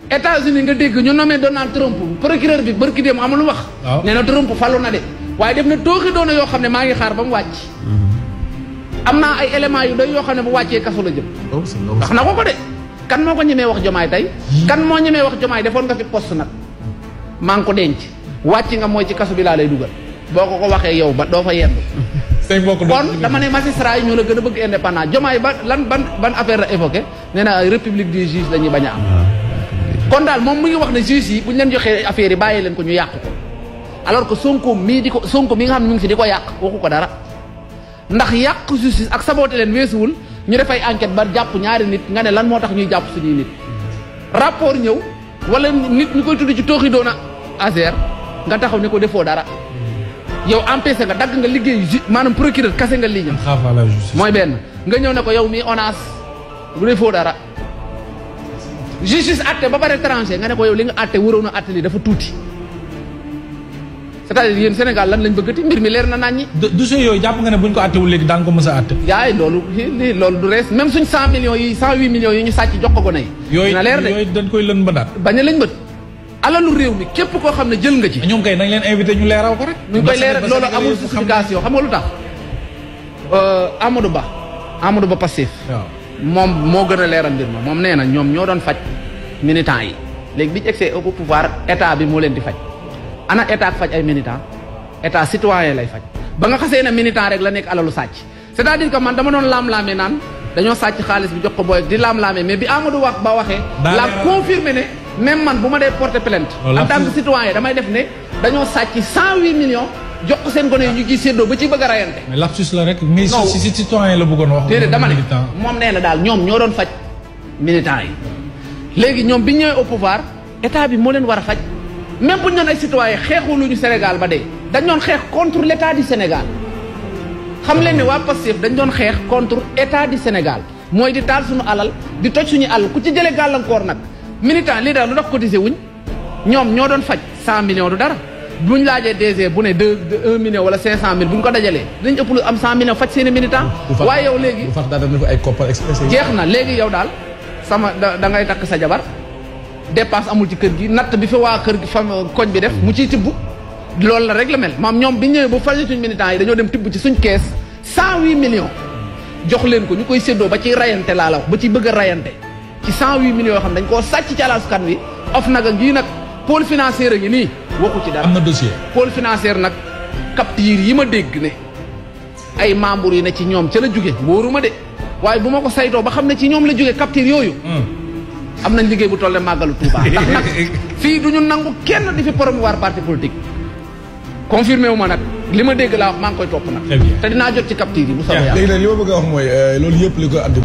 États-Unis nga dégg ñu nommé Donald Trump procureur bi barki dem amul lu wax. nee na Trump falu na de waaye def na tooxi doona yoo xam ne maa ngi xaar ba mu wàcc. am naa ay éléments yu doy yoo xam ne bu wàccee kaso la jëm. wax na ko de kan moo ko ñemee wax jomaay tey. kan moo ñemee wax jomaay defoon nga fi poste nag. maa ngi ko denc wàcc nga mooy ci kaso bi laa lay dugal boo ko waxee yow ba doo fa yendu. kon dama ne magistrat yi ñoo la gën a bëgg indépendant jomaay ba ban affaire la évoqué nee na république des juges la ñuy bañ a am. kon daal moom mu ngi wax ne juges yi bu ñu leen joxee affaire yi bàyyi leen ko ñu yàq ko alors que Sonko mii nga xam ne mu ngi fi di ko yàq waxu ko dara ndax yàq justice ak saboté leen weesuwul ñu def ay enquête ba jàpp ñaari nit nga ne lan moo tax ñuy jàpp suñuy nit rapport ñëw wala nit ñu koy tudd ci tooxi doona Azer nga taxaw ne ko defoo dara yow empêché nga dagg nga liggéey maanaam procureur kase nga liggéey mooy benn nga ñëw ne ko yow mii ONAS bu defoo dara justice atte ba pare tranché nga ne ko yow li nga atte waroon a atte li dafa tuuti c'est-à-dire yéen Sénégal lan lañ bëggati mbir mi leer na naan ñi dossier yooyu jàpp nga ne buñ ko attewul léegi daan ko mës a atte yaay loolu du rees même suñ 100 millions yi 108 millions yi ñu sàcc jox ko gone yi dina leer de yooyu dañ koy lën mbëndaat bañ a lañ bët alalu réew mi képp koo xam ne jël nga ci ñoom kay nañ leen invité ñu leeral ko rek ñu koy leeral loolu amul justification xam nga lu tax Amadou Ba Pastef moom moo gën a leeral mbir ma moom nee na ñoom ñoo doon faj militants yi léegi bi ñu egsee au pouvoir état bi moo leen di faj ana état ak faj ay militants état citoyen lay faj ba nga xasee na militant rek la nekk alalu sàcc c'est-à-dire que man dama doon laam-laamee naan dañoo sàcc xaalis bi jox ko booy di laam-laamee mais bi Amadou Ba waxee la confirmé ne même man bu ma dee porter plainte en tant que citoyen damay def ne dañoo sàcc 108 millions jox ko seen gone yi ñu ciy séddoo ba ci bëgg a rayante mais lapsus la rek mais si citoyen la bëggoon wax déedéet dama ne moom nee na daal ñoom ñoo doon faj militants yi léegi ñoom bi ñëwee au pouvoir état bi moo leen war a faj même bu ñu doon ay citoyen xeexuluñu Sénégal ba dee dañ doon xeex contre l' état du Sénégal xam leen ne waa Pastef dañ doon xeex contre état du Sénégal mooy di taal suñu alal di toj suñu alal ku ci jëlee gàllankoor nag militant lii daal lu tax cotisé wuñ ñoom ñoo doon faj 100 millions du dara buñ laajee DG bu ne 1 million wala 500 000 buñ ko dajalee dañ ëpp lu am 100 millions faj seen i militant waaye yow léegi jeex na léegi yow daal sama da ngay takk sa jabar dépense amul ci kër gi natt bi fi waa kër gi fam koñ bi def mu ciy tibb loolu la rek la mel maam ñoom bi ñëwee ba faj suñ militants yi dañoo dem tibb ci suñ kees 108 millions jox leen ko ñu koy séddoo ba ci rayante laa la wax ba ci bëgg a rayante ci 108 millions yoo xam dañ koo sàcc ci alaskan wi of nag ak yii nag pôle financier a ngi nii waxu ci dara am na dossier pôle financier nag capture yi ma dégg ne ay membres yi ne ci ñoom ca la jóge wóoruma de waaye bu ma ko saytoo ba xam ne ci ñoom la jóge capture yooyu am nañ liggéey bu toll ne màggalu Touba ndax nag fii du ñu nangu kenn di fi promouvoir parti politique confirmé wu ma nag li ma dégg laa wax maa ngi koy topp nag te dinaa jot ci capture yi bu soobee yàlla léegi nag li ma bëgg a wax mooy loolu yëpp li ko andi